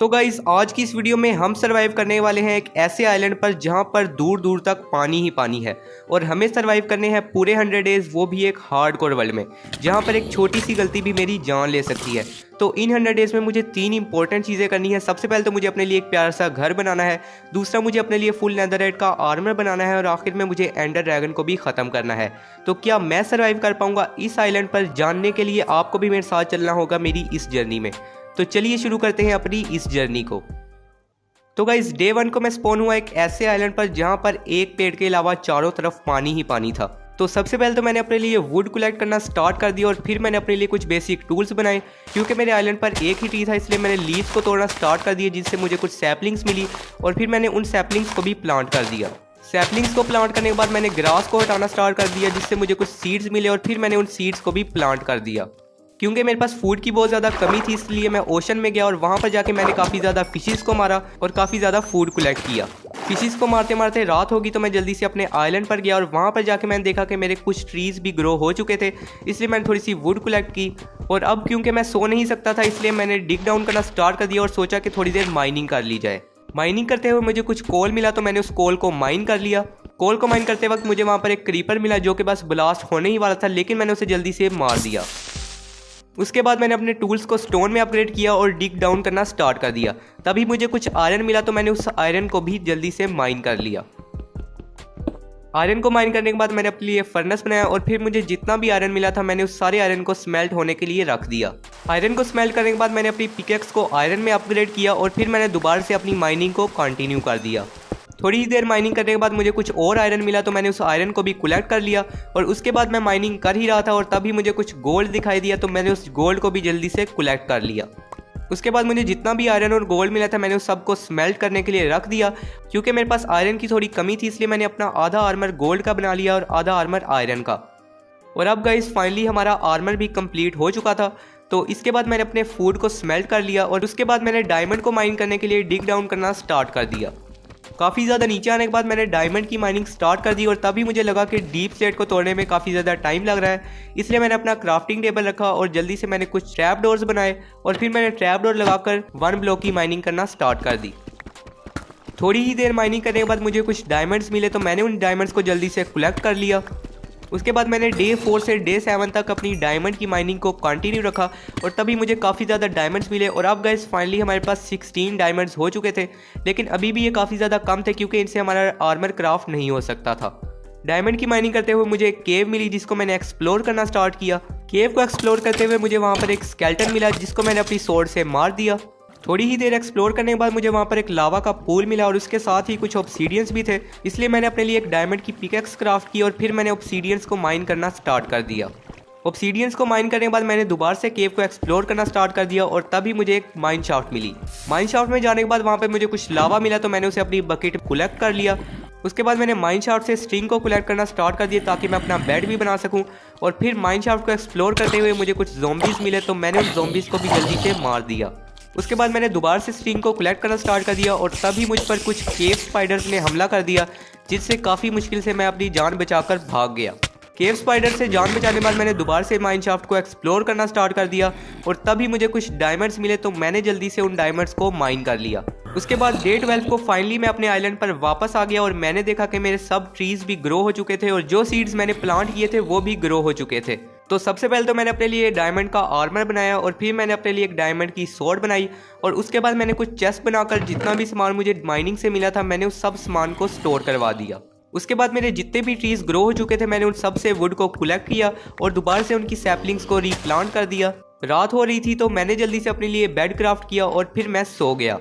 तो गाइस आज की इस वीडियो में हम सरवाइव करने वाले हैं एक ऐसे आइलैंड पर जहां पर दूर दूर तक पानी ही पानी है और हमें सरवाइव करने हैं पूरे 100 डेज, वो भी एक हार्डकोर वर्ल्ड में जहां पर एक छोटी सी गलती भी मेरी जान ले सकती है। तो इन 100 डेज में मुझे 3 इंपॉर्टेंट चीज़ें करनी है। सबसे पहले तो मुझे अपने लिए एक प्यारा सा घर बनाना है, दूसरा मुझे अपने लिए फुल नेदरराइट का आर्मर बनाना है और आखिर में मुझे एंडर ड्रैगन को भी ख़त्म करना है। तो क्या मैं सरवाइव कर पाऊंगा इस आइलैंड पर, जानने के लिए आपको भी मेरे साथ चलना होगा मेरी इस जर्नी में। तो चलिए शुरू करते हैं अपनी इस जर्नी को। तो गाइस डे 1 को मैं स्पॉन हुआ एक ऐसे आइलैंड पर जहां पर एक पेड़ के अलावा चारों तरफ पानी ही पानी था। तो सबसे पहले तो मैंने अपने लिए वुड कलेक्ट करना स्टार्ट कर दिया और फिर मैंने अपने लिए कुछ बेसिक टूल्स बनाए। क्योंकि मेरे आइलैंड पर एक ही ट्री था इसलिए मैंने लीव्स को तोड़ना स्टार्ट कर दिया, जिससे मुझे कुछ सैपलिंग्स मिली और फिर मैंने उन सैपलिंग्स को भी प्लांट कर दिया। सैपलिंग्स को प्लांट करने के बाद मैंने ग्रास को हटाना स्टार्ट कर दिया, जिससे मुझे कुछ सीड्स मिले और फिर मैंने उन सीड्स को भी प्लांट कर दिया। क्योंकि मेरे पास फूड की बहुत ज़्यादा कमी थी इसलिए मैं ओशन में गया और वहाँ पर जाके मैंने काफ़ी ज़्यादा फिशेस को मारा और काफ़ी ज़्यादा फूड कलेक्ट किया। फिशेस को मारते मारते रात होगी तो मैं जल्दी से अपने आइलैंड पर गया और वहाँ पर जाके मैंने देखा कि मेरे कुछ ट्रीज़ भी ग्रो हो चुके थे, इसलिए मैंने थोड़ी सी वुड कलेक्ट की। और अब क्योंकि मैं सो नहीं सकता था इसलिए मैंने डिग डाउन करना स्टार्ट कर दिया और सोचा कि थोड़ी देर माइनिंग कर ली जाए। माइनिंग करते हुए मुझे कुछ कोल मिला तो मैंने उस कोल को माइन कर लिया। कोल को माइन करते वक्त मुझे वहाँ पर एक क्रीपर मिला जो कि बस ब्लास्ट होने ही वाला था, लेकिन मैंने उसे जल्दी से मार दिया। उसके बाद मैंने अपने टूल्स को स्टोन में अपग्रेड किया और डिग डाउन करना स्टार्ट कर दिया। तभी मुझे कुछ आयरन मिला तो मैंने उस आयरन को भी जल्दी से माइन कर लिया। आयरन को माइन करने के बाद मैंने अपने लिए फर्नेस बनाया और फिर मुझे जितना भी आयरन मिला था मैंने उस सारे आयरन को स्मेल्ट होने के लिए रख दिया। आयरन को स्मेल्ट करने के बाद मैंने अपनी पिकेक्स को आयरन में अपग्रेड किया और फिर मैंने दोबारा से अपनी माइनिंग को कंटिन्यू कर दिया। थोड़ी ही देर माइनिंग करने के बाद मुझे कुछ और आयरन मिला तो मैंने उस आयरन को भी कलेक्ट कर लिया और उसके बाद मैं माइनिंग कर ही रहा था और तभी मुझे कुछ गोल्ड दिखाई दिया तो मैंने उस गोल्ड को भी जल्दी से कलेक्ट कर लिया। उसके बाद मुझे जितना भी आयरन और गोल्ड मिला था मैंने उस सबको स्मेल्ट करने के लिए रख दिया। क्योंकि मेरे पास आयरन की थोड़ी कमी थी इसलिए मैंने अपना आधा आर्मर गोल्ड का बना लिया और आधा आर्मर आयरन का। और अब गाइस फाइनली हमारा आर्मर भी कंप्लीट हो चुका था। तो इसके बाद मैंने अपने फूड को स्मेल्ट कर लिया और उसके बाद मैंने डायमंड को माइन करने के लिए डिग डाउन करना स्टार्ट कर दिया। काफ़ी ज़्यादा नीचे आने के बाद मैंने डायमंड की माइनिंग स्टार्ट कर दी और तभी मुझे लगा कि डीप स्लेट को तोड़ने में काफ़ी ज़्यादा टाइम लग रहा है, इसलिए मैंने अपना क्राफ्टिंग टेबल रखा और जल्दी से मैंने कुछ ट्रैप डोर्स बनाए और फिर मैंने ट्रैप डोर लगाकर 1 ब्लॉक की माइनिंग करना स्टार्ट कर दी। थोड़ी ही देर माइनिंग करने के बाद मुझे कुछ डायमंड्स मिले तो मैंने उन डायमंड्स को जल्दी से कलेक्ट कर लिया। उसके बाद मैंने डे 4 से डे 7 तक अपनी डायमंड की माइनिंग को कंटिन्यू रखा और तभी मुझे काफ़ी ज़्यादा डायमंड्स मिले। और अब गाइस फाइनली हमारे पास 16 डायमंड्स हो चुके थे, लेकिन अभी भी ये काफ़ी ज़्यादा कम थे क्योंकि इनसे हमारा आर्मर क्राफ्ट नहीं हो सकता था। डायमंड की माइनिंग करते हुए मुझे एक केव मिली जिसको मैंने एक्सप्लोर करना स्टार्ट किया। केव को एक्सप्लोर करते हुए मुझे वहाँ पर एक स्केलेटन मिला जिसको मैंने अपनी स्वॉर्ड से मार दिया। थोड़ी ही देर एक्सप्लोर करने के बाद मुझे वहाँ पर एक लावा का पूल मिला और उसके साथ ही कुछ ऑब्सीडियंस भी थे, इसलिए मैंने अपने लिए एक डायमंड की पिकेक्स क्राफ्ट की और फिर मैंने ऑब्सीडियंस को माइन करना स्टार्ट कर दिया। ऑब्सीडियंस को माइन करने के बाद मैंने दोबारा से केव को एक्सप्लोर करना स्टार्ट कर दिया और तभी मुझे एक माइन शाफ्ट मिली। माइन शाफ्ट में जाने के बाद वहाँ पर मुझे कुछ लावा मिला तो मैंने उसे अपनी बकेट कलेक्ट कर लिया। उसके बाद मैंने माइन शाफ्ट से स्ट्रिंग को कलेक्ट करना स्टार्ट कर दिया ताकि मैं अपना बेड भी बना सकूं। और फिर माइन शाफ्ट को एक्सप्लोर करते हुए मुझे कुछ ज़ॉम्बीज़ मिले तो मैंने उन ज़ॉम्बीज़ को भी जल्दी से मार दिया। उसके बाद मैंने दोबारा से स्ट्रिंग को कलेक्ट करना स्टार्ट कर दिया और तभी मुझ पर कुछ केव स्पाइडर्स ने हमला कर दिया, जिससे काफ़ी मुश्किल से मैं अपनी जान बचाकर भाग गया। केव स्पाइडर से जान बचाने के बाद मैंने दोबारा से माइन शाफ्ट को एक्सप्लोर करना स्टार्ट कर दिया और तभी मुझे कुछ डायमंड्स मिले तो मैंने जल्दी से उन डायमंड्स को माइन कर लिया। उसके बाद डे 12 को फाइनली मैं अपने आइलैंड पर वापस आ गया और मैंने देखा कि मेरे सब ट्रीज भी ग्रो हो चुके थे और जो सीड्स मैंने प्लांट किए थे वो भी ग्रो हो चुके थे। तो सबसे पहले तो मैंने अपने लिए डायमंड का आर्मर बनाया और फिर मैंने अपने लिए एक डायमंड की स्वॉर्ड बनाई और उसके बाद मैंने कुछ चेस्ट बनाकर जितना भी सामान मुझे माइनिंग से मिला था मैंने उस सब सामान को स्टोर करवा दिया। उसके बाद मेरे जितने भी ट्रीज ग्रो हो चुके थे मैंने उन सब से वुड को कलेक्ट किया और दोबारा से उनकी सैपलिंग्स को रीप्लांट कर दिया। रात हो रही थी तो मैंने जल्दी से अपने लिए बेड क्राफ्ट किया और फिर मैं सो गया।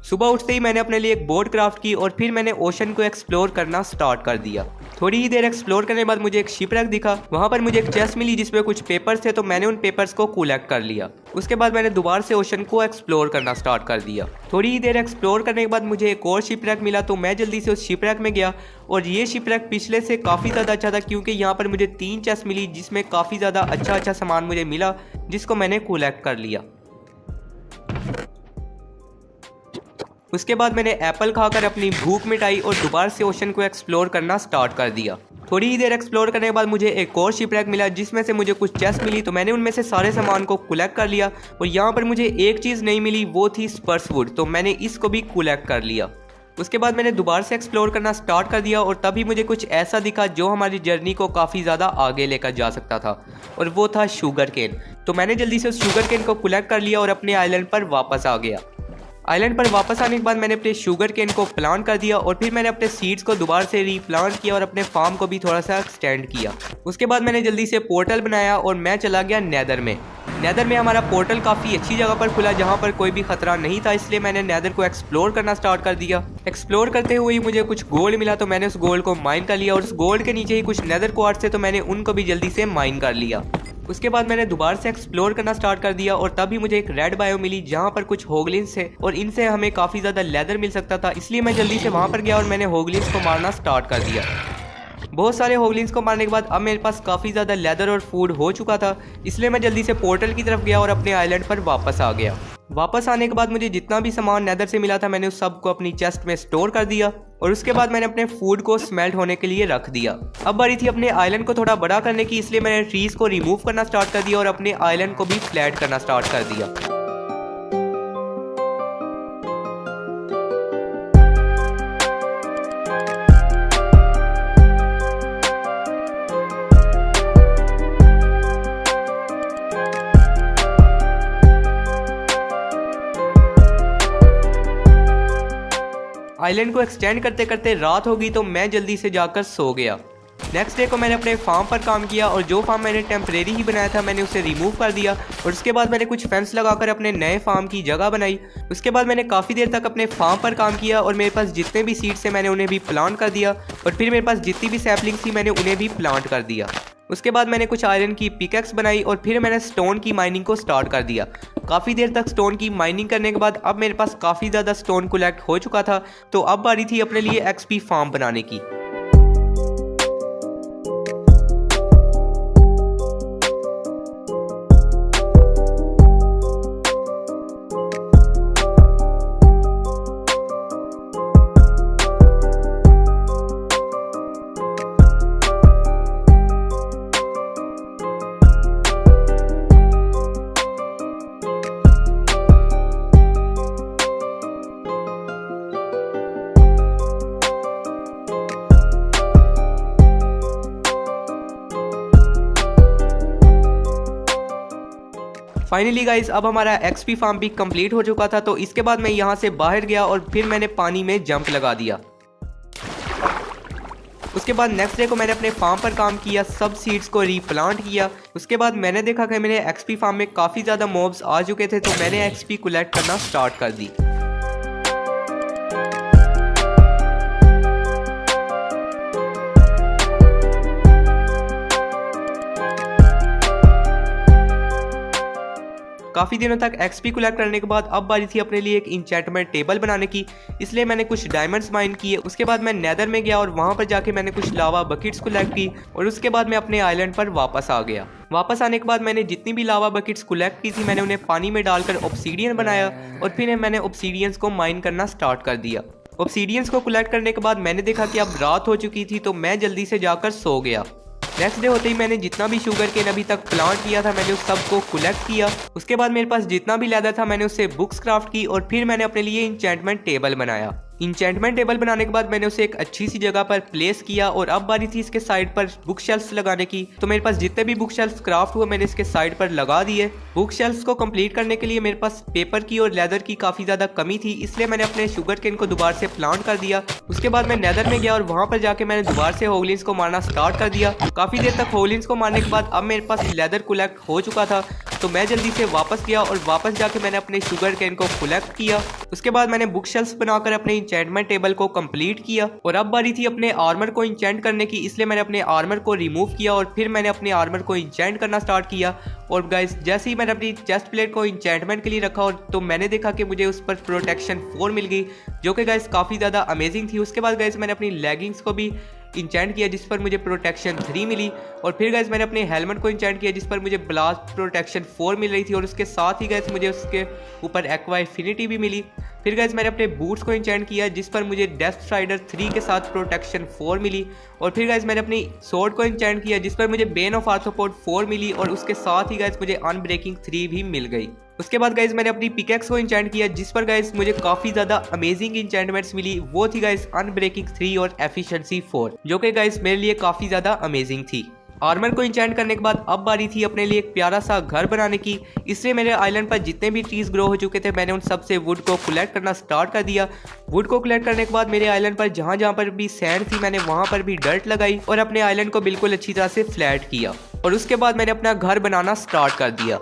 सुबह उठते ही मैंने अपने लिए एक बोट क्राफ्ट की और फिर मैंने ओशन को एक्सप्लोर करना स्टार्ट कर दिया। थोड़ी ही देर एक्सप्लोर करने के बाद मुझे एक शिपरेक दिखा। वहाँ पर मुझे एक चेस्ट मिली जिसमें कुछ पेपर्स थे तो मैंने उन पेपर्स को कलेक्ट कर लिया। उसके बाद मैंने दोबारा से ओशन को एक्सप्लोर करना स्टार्ट कर दिया। थोड़ी ही देर एक्सप्लोर करने के बाद मुझे एक और शिपरेक मिला तो मैं जल्दी से उस शिपरेक में गया और ये शिपरेक पिछले से काफ़ी ज़्यादा अच्छा था क्योंकि यहाँ पर मुझे 3 चेस्ट मिली जिसमें काफ़ी ज़्यादा अच्छा सामान मुझे मिला जिसको मैंने कलेक्ट कर लिया। उसके बाद मैंने एप्पल खाकर अपनी भूख मिटाई और दोबारा से ओशन को एक्सप्लोर करना स्टार्ट कर दिया। थोड़ी ही देर एक्सप्लोर करने के बाद मुझे एक और शिपरैक मिला जिसमें से मुझे कुछ चेस्ट मिली, तो मैंने उनमें से सारे सामान को कलेक्ट कर लिया। और यहाँ पर मुझे एक चीज़ नहीं मिली, वो थी स्पर्स वुड, तो मैंने इसको भी कलेक्ट कर लिया। उसके बाद मैंने दोबारा से एक्सप्लोर करना स्टार्ट कर दिया और तभी मुझे कुछ ऐसा दिखा जो हमारी जर्नी को काफ़ी ज़्यादा आगे लेकर जा सकता था, और वो था शुगर केन। तो मैंने जल्दी से उस शुगर केन को कलेक्ट कर लिया और अपने आइलैंड पर वापस आ गया। आइलैंड पर वापस आने के बाद मैंने अपने शुगर केन को प्लांट कर दिया और फिर मैंने अपने सीड्स को दोबारा से रीप्लांट किया और अपने फार्म को भी थोड़ा सा एक्सटेंड किया। उसके बाद मैंने जल्दी से पोर्टल बनाया और मैं चला गया नेदर में। नेदर में हमारा पोर्टल काफ़ी अच्छी जगह पर खुला जहाँ पर कोई भी खतरा नहीं था, इसलिए मैंने नेदर को एक्सप्लोर करना स्टार्ट कर दिया। एक्सप्लोर करते हुए ही मुझे कुछ गोल्ड मिला, तो मैंने उस गोल्ड को माइन कर लिया और उस गोल्ड के नीचे ही कुछ नेदर क्वार्ट्ज थे, तो मैंने उनको भी जल्दी से माइन कर लिया। उसके बाद मैंने दोबारा से एक्सप्लोर करना स्टार्ट कर दिया और तभी मुझे एक रेड बायो मिली जहाँ पर कुछ होगलिन्स थे और इनसे हमें काफ़ी ज़्यादा लेदर मिल सकता था, इसलिए मैं जल्दी से वहाँ पर गया और मैंने होगलिन्स को मारना स्टार्ट कर दिया। बहुत सारे होगलिन्स को मारने के बाद अब मेरे पास काफ़ी ज़्यादा लेदर और फूड हो चुका था, इसलिए मैं जल्दी से पोर्टल की तरफ गया और अपने आइलैंड पर वापस आ गया। वापस आने के बाद मुझे जितना भी सामान नेदर से मिला था मैंने उस सब को अपनी चेस्ट में स्टोर कर दिया और उसके बाद मैंने अपने फूड को स्मेल्ट होने के लिए रख दिया। अब बारी थी अपने आइलैंड को थोड़ा बड़ा करने की, इसलिए मैंने ट्रीज को रिमूव करना स्टार्ट कर दिया और अपने आइलैंड को भी फ्लैट करना स्टार्ट कर दिया। आइलैंड को एक्सटेंड करते करते रात हो गई, तो मैं जल्दी से जाकर सो गया। नेक्स्ट डे को मैंने अपने फार्म पर काम किया और जो फार्म मैंने टेम्परेरी ही बनाया था मैंने उसे रिमूव कर दिया और उसके बाद मैंने कुछ फेंस लगाकर अपने नए फार्म की जगह बनाई। उसके बाद मैंने काफ़ी देर तक अपने फार्म पर काम किया और मेरे पास जितने भी सीड्स थे मैंने उन्हें भी प्लांट कर दिया और फिर मेरे पास जितनी भी सैपलिंग्स थी मैंने उन्हें भी प्लांट कर दिया। उसके बाद मैंने कुछ आयरन की पिकैक्स बनाई और फिर मैंने स्टोन की माइनिंग को स्टार्ट कर दिया। काफ़ी देर तक स्टोन की माइनिंग करने के बाद अब मेरे पास काफ़ी ज़्यादा स्टोन कलेक्ट हो चुका था, तो अब बारी थी अपने लिए एक्सपी फार्म बनाने की। फाइनली गाइस अब हमारा एक्सपी फार्म भी कंप्लीट हो चुका था, तो इसके बाद मैं यहाँ से बाहर गया और फिर मैंने पानी में जंप लगा दिया। उसके बाद नेक्स्ट डे को मैंने अपने फार्म पर काम किया, सब सीड्स को रीप्लांट किया। उसके बाद मैंने देखा कि मेरे एक्सपी फार्म में काफ़ी ज़्यादा मॉब्स आ चुके थे, तो मैंने एक्सपी कलेक्ट करना स्टार्ट कर दी। काफ़ी दिनों तक एक्सपी कलेक्ट करने के बाद अब बारी थी अपने लिए एक इंचेंटमेंट टेबल बनाने की, इसलिए मैंने कुछ डायमंड्स माइन किए। उसके बाद मैं नेदर में गया और वहाँ पर जाके मैंने कुछ लावा बकेट्स कलेक्ट की और उसके बाद मैं अपने आइलैंड पर वापस आ गया। वापस आने के बाद मैंने जितनी भी लावा बकेट्स कलेक्ट की थी मैंने उन्हें पानी में डालकर ऑब्सीडियन बनाया और फिर मैंने ऑब्सीडियंस को माइन करना स्टार्ट कर दिया। ऑब्सीडियंस को कलेक्ट करने के बाद मैंने देखा कि अब रात हो चुकी थी, तो मैं जल्दी से जाकर सो गया। नेक्स्ट डे होते ही मैंने जितना भी शुगर केन अभी तक प्लांट किया था मैंने उस सब को कलेक्ट किया। उसके बाद मेरे पास जितना भी लेदर था मैंने उससे बुक्स क्राफ्ट की और फिर मैंने अपने लिए इंचेंटमेंट टेबल बनाया। इंचेंटमेंट टेबल बनाने के बाद मैंने उसे एक अच्छी सी जगह पर प्लेस किया और अब बारी थी इसके साइड पर बुक शेल्फ्स लगाने की, तो मेरे पास जितने भी बुक शेल्फ्स क्राफ्ट हुए मैंने इसके साइड पर लगा दिए। बुक शेल्फ्स को कंप्लीट करने के लिए मेरे पास पेपर की और लेदर की काफ़ी ज़्यादा कमी थी, इसलिए मैंने अपने शुगर केन को दोबारा से प्लांट कर दिया। उसके बाद मैं नेदर में गया और वहाँ पर जाके मैंने दोबारा से होगलिन्स को मारना स्टार्ट कर दिया। काफ़ी देर तक होगलिन्स को मारने के बाद अब मेरे पास लेदर कलेक्ट हो चुका था, तो मैं जल्दी से वापस गया और वापस जाके मैंने अपने शुगर केन को कलेक्ट किया। उसके बाद मैंने बुक शेल्फ्स बनाकर अपने इंचेंटमेंट टेबल को कंप्लीट किया और अब बारी थी अपने आर्मर को इंचेंट करने की, इसलिए मैंने अपने आर्मर को रिमूव किया और फिर मैंने अपने आर्मर को इंचेंट करना स्टार्ट किया। और गाइस जैसे ही मैंने अपनी चेस्ट प्लेट को इंचेंटमेंट के लिए रखा और तो मैंने देखा कि मुझे उस पर प्रोटेक्शन 4 मिल गई, जो कि गाइस काफ़ी ज़्यादा अमेजिंग थी। उसके बाद गाइस मैंने अपनी लेगिंग्स को भी इंचेंट किया जिस पर मुझे प्रोटेक्शन 3 मिली और फिर गाइस मैंने अपने हेलमेट को इंचेंट किया जिस पर मुझे ब्लास्ट प्रोटेक्शन 4 मिल रही थी और उसके साथ ही गाइस मुझे उसके ऊपर एक्वा इंफिनिटी भी मिली। फिर गाइस मैंने अपने बूट्स को इंचेंट किया जिस पर मुझे डेथ स्ट्राइडर 3 के साथ प्रोटेक्शन 4 मिली। और फिर गाइस मैंने अपनी स्वॉर्ड को इंचेंट किया जिस पर मुझे बेन ऑफ आर्थ्रोपोड 4 मिली और उसके साथ ही गाइस मुझे अनब्रेकिंग 3 भी मिल गई। उसके बाद गाइस मैंने अपनी पिकेक्स को इंचेंट किया जिस पर गाइस मुझे काफी ज्यादा अमेजिंग इंचेंटमेंट्स मिली। वो थी गाइस अनब्रेकिंग 3 और एफिशिएंसी 4, जो कि गाइस मेरे लिए काफी ज्यादा अमेजिंग थी। आर्मर को इंचेंट करने के बाद अब बारी थी अपने लिए एक प्यारा सा घर बनाने की। इसलिए मेरे आइलैंड पर जितने भी ट्रीज ग्रो हो चुके थे मैंने उन सब से वुड को कलेक्ट करना स्टार्ट कर दिया। वुड को कलेक्ट करने के बाद मेरे आइलैंड पर जहाँ पर भी सैंड थी मैंने वहाँ पर भी डर्ट लगाई और अपने आइलैंड को बिल्कुल अच्छी तरह से फ्लैट किया। और उसके बाद मैंने अपना घर बनाना स्टार्ट कर दिया।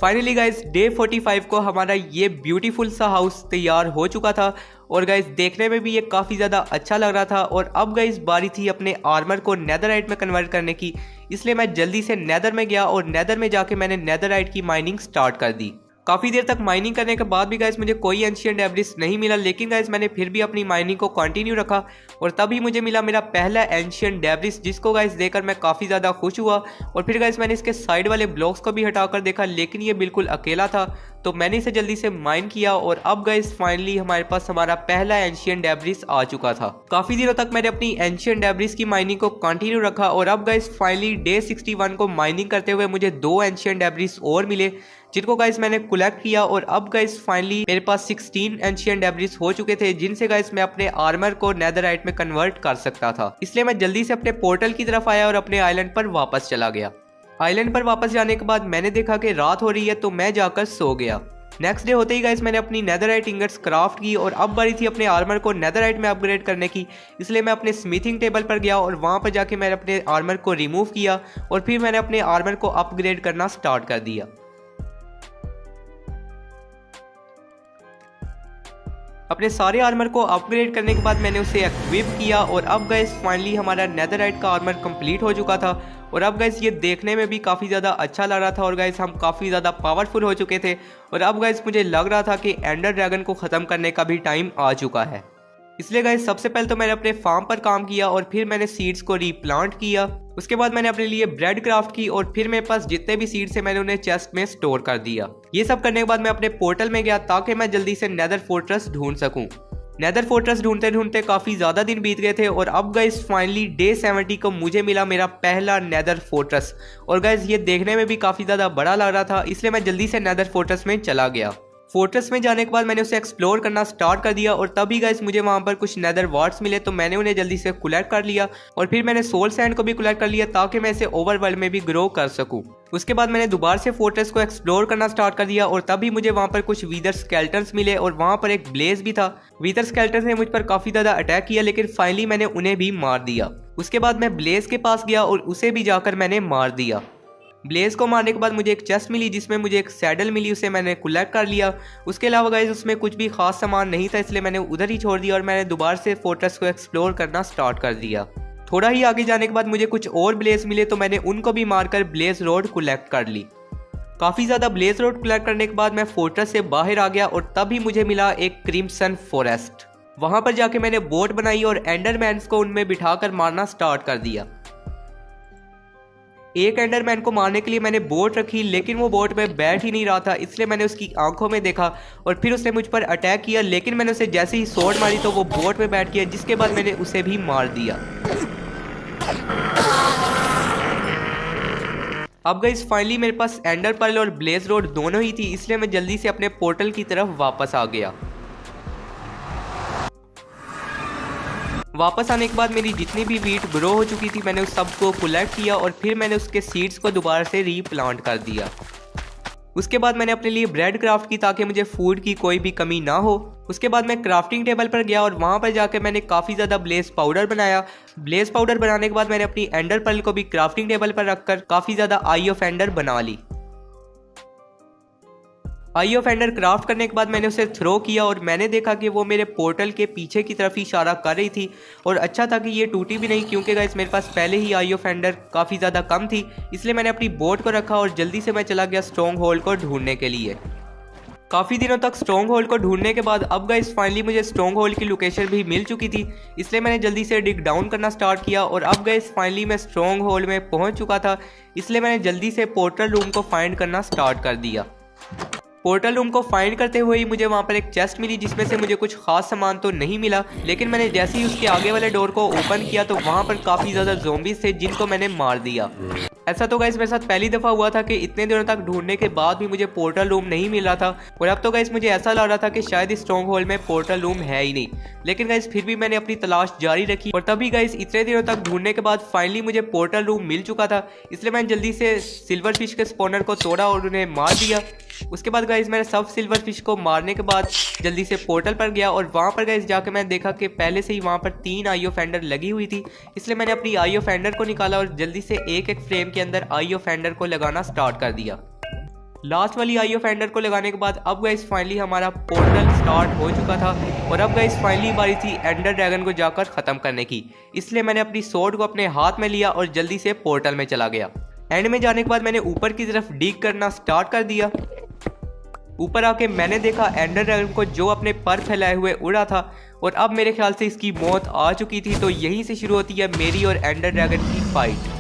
फाइनली गाइज डे 45 को हमारा ये ब्यूटीफुल सा हाउस तैयार हो चुका था और गाइज देखने में भी ये काफ़ी ज़्यादा अच्छा लग रहा था। और अब गाइज बारी थी अपने आर्मर को नेदरराइट में कन्वर्ट करने की। इसलिए मैं जल्दी से नेदर में गया और नेदर में जाके मैंने नेदरराइट की माइनिंग स्टार्ट कर दी। काफ़ी देर तक माइनिंग करने के बाद भी गाइस मुझे कोई एंशिएंट डेब्रिस नहीं मिला, लेकिन गाइस मैंने फिर भी अपनी माइनिंग को कंटिन्यू रखा और तभी मुझे मिला मेरा पहला एंशिएंट डेब्रिस, जिसको गाइस देखकर मैं काफ़ी ज़्यादा खुश हुआ। और फिर गाइस मैंने इसके साइड वाले ब्लॉक्स को भी हटाकर देखा, लेकिन ये बिल्कुल अकेला था, तो मैंने इसे जल्दी से माइन किया और अब गाइस फाइनली हमारे पास हमारा पहला एंशिएंट डेब्रिस आ चुका था। काफ़ी दिनों तक मैंने अपनी एंशिएंट डेब्रिस की माइनिंग को कंटिन्यू रखा और अब गाइस फाइनली डे 61 को माइनिंग करते हुए मुझे 2 एंशिएंट डेब्रिस और मिले, जिनको गाइस मैंने कलेक्ट किया। और अब गाइस फाइनली मेरे पास 16 एंशिएंट डेब्रिस हो चुके थे, जिनसे गाइस मैं अपने आर्मर को नेदरराइट में कन्वर्ट कर सकता था। इसलिए मैं जल्दी से अपने पोर्टल की तरफ आया और अपने आइलैंड पर वापस चला गया। आइलैंड पर वापस जाने के बाद मैंने देखा कि रात हो रही है, तो मैं जाकर सो गया। नेक्स्ट डे होते ही गाइस मैंने अपनी नेदरराइट इंगट्स क्राफ्ट की और अब बारी थी अपने आर्मर को नेदरराइट में अपग्रेड करने की। इसलिए मैं अपने स्मिथिंग टेबल पर गया और वहां पर जाके मैंने अपने आर्मर को रिमूव किया और फिर मैंने अपने आर्मर को अपग्रेड करना स्टार्ट कर दिया। अपने सारे आर्मर को अपग्रेड करने के बाद मैंने उसे एक्विप किया और अब गाइस फाइनली हमारा नेदरराइट का आर्मर कंप्लीट हो चुका था। और अब गाइस ये देखने में भी काफ़ी ज़्यादा अच्छा लग रहा था और गाइस हम काफ़ी ज़्यादा पावरफुल हो चुके थे। और अब गाइस मुझे लग रहा था कि एंडर ड्रैगन को ख़त्म करने का भी टाइम आ चुका है। इसलिए गाइस सबसे पहले तो मैंने अपने फार्म पर काम किया और फिर मैंने सीड्स को रीप्लांट किया। उसके बाद मैंने अपने लिए ब्रेड क्राफ्ट की और फिर मेरे पास जितने भी सीड्स थे मैंने उन्हें चेस्ट में स्टोर कर दिया। ये सब करने के बाद मैं अपने पोर्टल में गया ताकि मैं जल्दी से नेदर फोर्ट्रेस ढूंढ सकूं। नेदर फोर्ट्रेस ढूंढते ढूंढते काफ़ी ज़्यादा दिन बीत गए थे और अब गाइस फाइनली डे 70 को मुझे मिला मेरा पहला नेदर फोर्ट्रेस। और गाइस ये देखने में भी काफ़ी ज़्यादा बड़ा लग रहा था, इसलिए मैं जल्दी से नेदर फोर्ट्रेस में चला गया। फोर्ट्रेस में जाने के बाद मैंने उसे एक्सप्लोर करना स्टार्ट कर दिया और तभी गाइस मुझे वहाँ पर कुछ नेदर वार्ड्स मिले, तो मैंने उन्हें जल्दी से कलेक्ट कर लिया और फिर मैंने सोल सैंड को भी कलेक्ट कर लिया ताकि मैं इसे ओवरवर्ल्ड में भी ग्रो कर सकूं। उसके बाद मैंने दोबारा से फोर्ट्रेस को एक्सप्लोर करना स्टार्ट कर दिया और तभी मुझे वहाँ पर कुछ वीदर स्केल्टन्स मिले और वहाँ पर एक ब्लेज भी था। वीदर स्केल्टन्स ने मुझ पर काफ़ी ज़्यादा अटैक किया, लेकिन फाइनली मैंने उन्हें भी मार दिया। उसके बाद मैं ब्लेज के पास गया और उसे भी जाकर मैंने मार दिया। ब्लेज को मारने के बाद मुझे एक चेस्ट मिली जिसमें मुझे एक सैडल मिली, उसे मैंने कलेक्ट कर लिया। उसके अलावा गाइस उसमें कुछ भी खास सामान नहीं था, इसलिए मैंने उधर ही छोड़ दिया और मैंने दोबारा से फोर्ट्रेस को एक्सप्लोर करना स्टार्ट कर दिया। थोड़ा ही आगे जाने के बाद मुझे कुछ और ब्लेज मिले, तो मैंने उनको भी मारकर ब्लेज रोड कलेक्ट कर ली। काफ़ी ज़्यादा ब्लेज रोड कलेक्ट करने के बाद मैं फोर्ट्रेस से बाहर आ गया और तभी मुझे मिला एक क्रिम्सन फॉरेस्ट। वहाँ पर जाके मैंने बोट बनाई और एंडरमैन्स को उनमें बिठाकर मारना स्टार्ट कर दिया। एक एंडरमैन को मारने के लिए मैंने बोट रखी, लेकिन वो बोट में बैठ ही नहीं रहा था, इसलिए मैंने उसकी आंखों में देखा और फिर उसने मुझ पर अटैक किया। लेकिन मैंने उसे जैसे ही स्वॉर्ड मारी तो वो बोट में बैठ गया, जिसके बाद मैंने उसे भी मार दिया। अब गाइस फाइनली मेरे पास एंडर पर्ल और ब्लेज रोड दोनों ही थी, इसलिए मैं जल्दी से अपने पोर्टल की तरफ वापस आ गया। वापस आने के बाद मेरी जितनी भी वीट ग्रो हो चुकी थी मैंने उस सबको कलेक्ट किया और फिर मैंने उसके सीड्स को दोबारा से रीप्लांट कर दिया। उसके बाद मैंने अपने लिए ब्रेड क्राफ्ट की ताकि मुझे फूड की कोई भी कमी ना हो। उसके बाद मैं क्राफ्टिंग टेबल पर गया और वहाँ पर जाकर मैंने काफ़ी ज़्यादा ब्लेज पाउडर बनाया। ब्लेज पाउडर बनाने के बाद मैंने अपनी एंडर पर्ल को भी क्राफ्टिंग टेबल पर रखकर काफ़ी ज़्यादा आई ऑफ एंडर बना ली। आई ऑफ एंडर क्राफ्ट करने के बाद मैंने उसे थ्रो किया और मैंने देखा कि वो मेरे पोर्टल के पीछे की तरफ ही इशारा कर रही थी और अच्छा था कि ये टूटी भी नहीं, क्योंकि गाइस मेरे पास पहले ही आई ऑफ एंडर काफ़ी ज़्यादा कम थी। इसलिए मैंने अपनी बोट को रखा और जल्दी से मैं चला गया स्ट्रॉन्ग होल्ड को ढूंढने के लिए। काफ़ी दिनों तक स्ट्रॉन्ग होल्ड को ढूंढने के बाद अब गाइस फाइनली मुझे स्ट्रॉन्ग होल्ड की लोकेशन भी मिल चुकी थी, इसलिए मैंने जल्दी से डिग डाउन करना स्टार्ट किया और अब गाइस फाइनली मैं स्ट्रॉन्ग होल्ड में पहुंच चुका था, इसलिए मैंने जल्दी से पोर्टल रूम को फाइंड करना स्टार्ट कर दिया। पोर्टल रूम को फाइंड करते हुए ही मुझे वहाँ पर एक चेस्ट मिली, जिसमें से मुझे कुछ खास सामान तो नहीं मिला, लेकिन मैंने जैसे ही उसके आगे वाले डोर को ओपन किया तो वहाँ पर काफ़ी ज़्यादा ज़ॉम्बीज़ थे जिनको मैंने मार दिया। ऐसा तो गाइस मेरे साथ पहली दफ़ा हुआ था कि इतने दिनों तक ढूंढने के बाद भी मुझे पोर्टल रूम नहीं मिल रहा था और अब तो गाइस मुझे ऐसा लग रहा था कि शायद इस स्ट्रॉन्ग होल्ड में पोर्टल रूम है ही नहीं। लेकिन गाइस फिर भी मैंने अपनी तलाश जारी रखी और तभी गाइस इतने दिनों तक ढूंढने के बाद फाइनली मुझे पोर्टल रूम मिल चुका था, इसलिए मैंने जल्दी से सिल्वर फिश के स्पॉनर को तोड़ा और उन्हें मार दिया। उसके बाद गाइस मैंने सब सिल्वर फिश को मारने के बाद जल्दी से पोर्टल पर गया और वहाँ पर गाइस जाके मैंने देखा कि पहले से ही वहाँ पर 3 आई ऑफ एंडर लगी हुई थी, इसलिए मैंने अपनी आई ऑफ एंडर को निकाला और जल्दी से एक एक फ्रेम के अंदर आई ऑफ एंडर को लगाना स्टार्ट कर दिया। लास्ट वाली आई ऑफ एंडर को लगाने के बाद अब गाइस फाइनली हमारा पोर्टल स्टार्ट हो चुका था और अब गाइस फाइनली बारी थी एंडर ड्रैगन को जाकर ख़त्म करने की, इसलिए मैंने अपनी स्वॉर्ड को अपने हाथ में लिया और जल्दी से पोर्टल में चला गया। एंड में जाने के बाद मैंने ऊपर की तरफ डिग करना स्टार्ट कर दिया। ऊपर आके मैंने देखा एंडर ड्रैगन को जो अपने पर फैलाए हुए उड़ा था और अब मेरे ख्याल से इसकी मौत आ चुकी थी, तो यहीं से शुरू होती है मेरी और एंडर ड्रैगन की फाइट।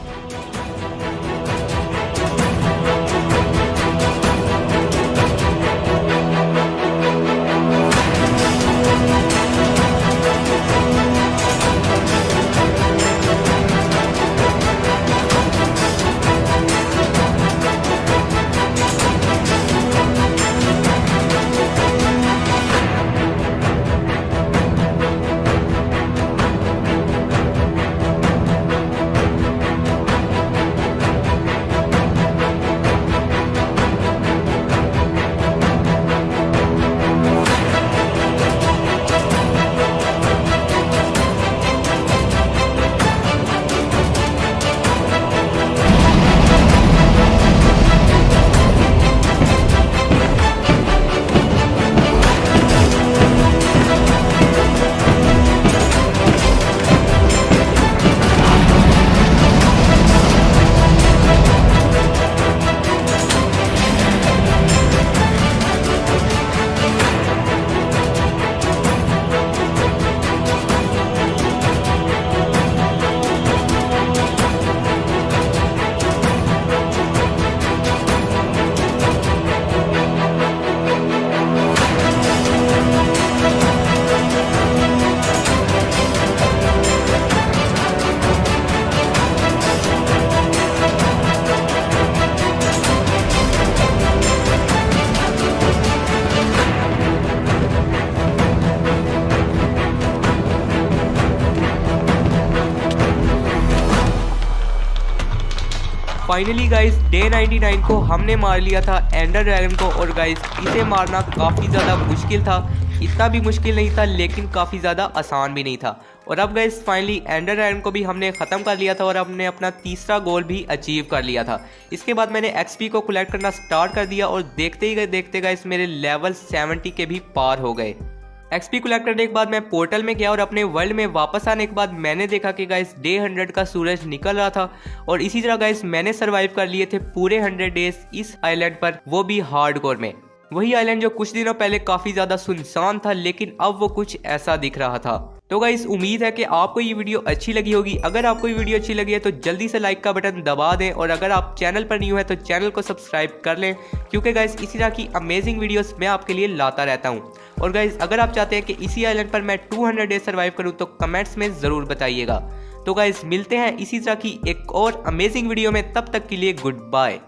फाइनली गाइस डे 99 को हमने मार लिया था एंडर ड्रैगन को और गाइस इसे मारना काफ़ी ज़्यादा मुश्किल था। इतना भी मुश्किल नहीं था लेकिन काफ़ी ज़्यादा आसान भी नहीं था। और अब गाइस फाइनली एंडर ड्रैगन को भी हमने ख़त्म कर लिया था और हमने अपना तीसरा गोल भी अचीव कर लिया था। इसके बाद मैंने एक्सपी को कलेक्ट करना स्टार्ट कर दिया और देखते ही देखते गाइस मेरे लेवल 70 के भी पार हो गए। एक्सपी कलेक्ट करने के बाद मैं पोर्टल में गया और अपने वर्ल्ड में वापस आने के बाद मैंने देखा कि गाइस डे 100 का सूरज निकल रहा था और इसी तरह गाइस मैंने सरवाइव कर लिए थे पूरे 100 डेज इस आइलैंड पर, वो भी हार्डकोर में। वही आइलैंड जो कुछ दिनों पहले काफी ज्यादा सुनसान था, लेकिन अब वो कुछ ऐसा दिख रहा था। तो गाइस उम्मीद है कि आपको ये वीडियो अच्छी लगी होगी। अगर आपको ये वीडियो अच्छी लगी है तो जल्दी से लाइक का बटन दबा दें, और अगर आप चैनल पर न्यू है तो चैनल को सब्सक्राइब कर लें, क्योंकि गाइस इसी तरह की अमेजिंग वीडियोस मैं आपके लिए लाता रहता हूँ। और गाइस अगर आप चाहते हैं कि इसी आइलैंड पर मैं 200 डेज सर्वाइव करूँ तो कमेंट्स में ज़रूर बताइएगा। तो गाइस मिलते हैं इसी तरह की एक और अमेजिंग वीडियो में, तब तक के लिए गुड बाय।